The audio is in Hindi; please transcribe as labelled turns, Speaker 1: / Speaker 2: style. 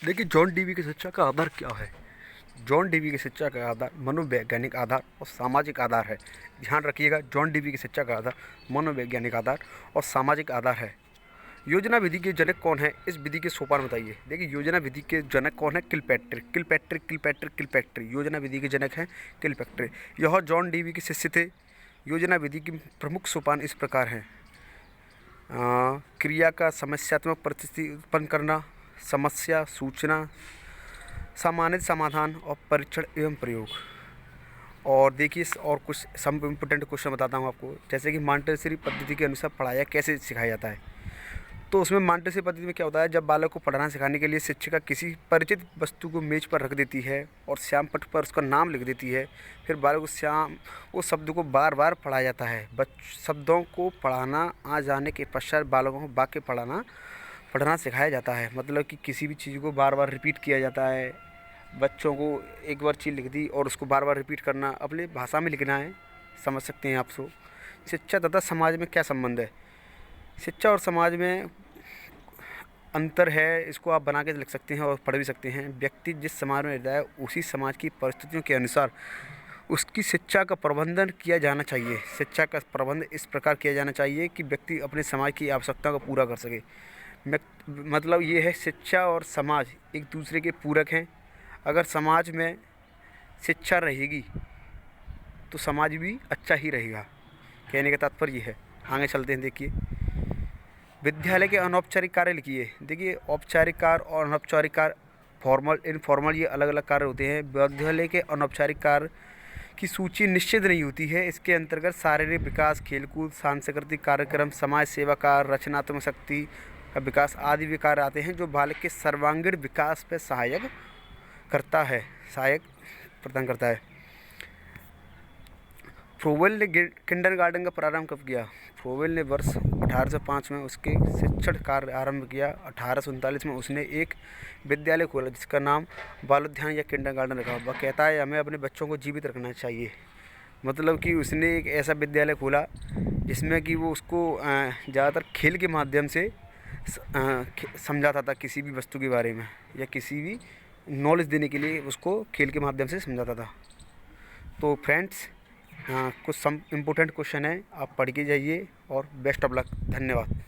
Speaker 1: देखिए, जॉन डीवी की शिक्षा का आधार क्या है? जॉन डीवी की शिक्षा का आधार मनोवैज्ञानिक आधार और सामाजिक आधार है। ध्यान रखिएगा, जॉन डीवी की शिक्षा का आधार मनोवैज्ञानिक आधार और सामाजिक आधार है। योजना विधि के जनक कौन है? इस विधि के सोपान बताइए। देखिए, योजना विधि के जनक कौन है? किलपैट्रिक किलपैट्रिक किलपैट्रिक किलपैट्रिक योजना विधि के जनक हैं किलपैट्रिक। यह जॉन डीवी के शिष्य थे। योजना विधि के प्रमुख सोपान इस प्रकार हैं: क्रिया का समस्यात्मक परिस्थिति उत्पन्न करना, समस्या, सूचना, सामान्य समाधान और परीक्षण एवं प्रयोग। और देखिए, और कुछ सम इम्पोर्टेंट क्वेश्चन बताता हूँ आपको। जैसे कि मॉन्टेसरी पद्धति के अनुसार पढ़ाया कैसे सिखाया जाता है। तो उसमें मॉन्टेसरी पद्धति में क्या होता है, जब बालक को पढ़ाना सिखाने के लिए शिक्षिका किसी परिचित वस्तु को मेज पर रख देती है और श्याम पट पर उसका नाम लिख देती है। फिर बालक को श्याम उस शब्द को बार बार पढ़ाया जाता है। शब्दों को पढ़ाना आ जाने के पश्चात बालकों को वाक्य पढ़ना सिखाया जाता है। मतलब कि किसी भी चीज़ को बार बार रिपीट किया जाता है। बच्चों को एक बार चीज़ लिख दी और उसको बार बार रिपीट करना, अपनी भाषा में लिखना है। समझ सकते हैं आप सब। शिक्षा तथा समाज में क्या संबंध है? शिक्षा और समाज में अंतर है, इसको आप बना के लिख सकते हैं और पढ़ भी सकते हैं। व्यक्ति जिस समाज में रहता है उसी समाज की परिस्थितियों के अनुसार उसकी शिक्षा का प्रबंधन किया जाना चाहिए। शिक्षा का प्रबंध इस प्रकार किया जाना चाहिए कि व्यक्ति अपने समाज की आवश्यकता को पूरा कर सके। मतलब ये है, शिक्षा और समाज एक दूसरे के पूरक हैं। अगर समाज में शिक्षा रहेगी तो समाज भी अच्छा ही रहेगा। कहने का तात्पर्य ये है। आगे चलते हैं। देखिए, विद्यालय के अनौपचारिक कार्य लिखिए। देखिए, औपचारिक कार्य और अनौपचारिक कार्य, फॉर्मल इनफॉर्मल, ये अलग अलग कार्य होते हैं। विद्यालय के अनौपचारिक कार्य की सूची निश्चित नहीं होती है। इसके अंतर्गत शारीरिक विकास, खेलकूद, सांस्कृतिक कार्यक्रम, समाज सेवा कार्य, रचनात्मक शक्ति का विकास आदि भी कार्य आते हैं, जो बालक के सर्वांगीण विकास पर सहायक प्रदान करता है। फ्रोवेल ने किंडरगार्टन का प्रारंभ कब किया? फ्रोवेल ने वर्ष 1805 में उसके शिक्षण कार्य आरंभ किया। 1839 में उसने एक विद्यालय खोला जिसका नाम बालोद्यान या किंडरगार्टन रखा। वह कहता है, हमें अपने बच्चों को जीवित रखना चाहिए। मतलब कि उसने एक ऐसा विद्यालय खोला जिसमें कि वो उसको ज़्यादातर खेल के माध्यम से समझाता था, किसी भी वस्तु के बारे में या किसी भी नॉलेज देने के लिए उसको खेल के माध्यम से समझाता था। तो फ्रेंड्स, कुछ सम इम्पोर्टेंट क्वेश्चन है, आप पढ़ के जाइए और बेस्ट ऑफ लक। धन्यवाद।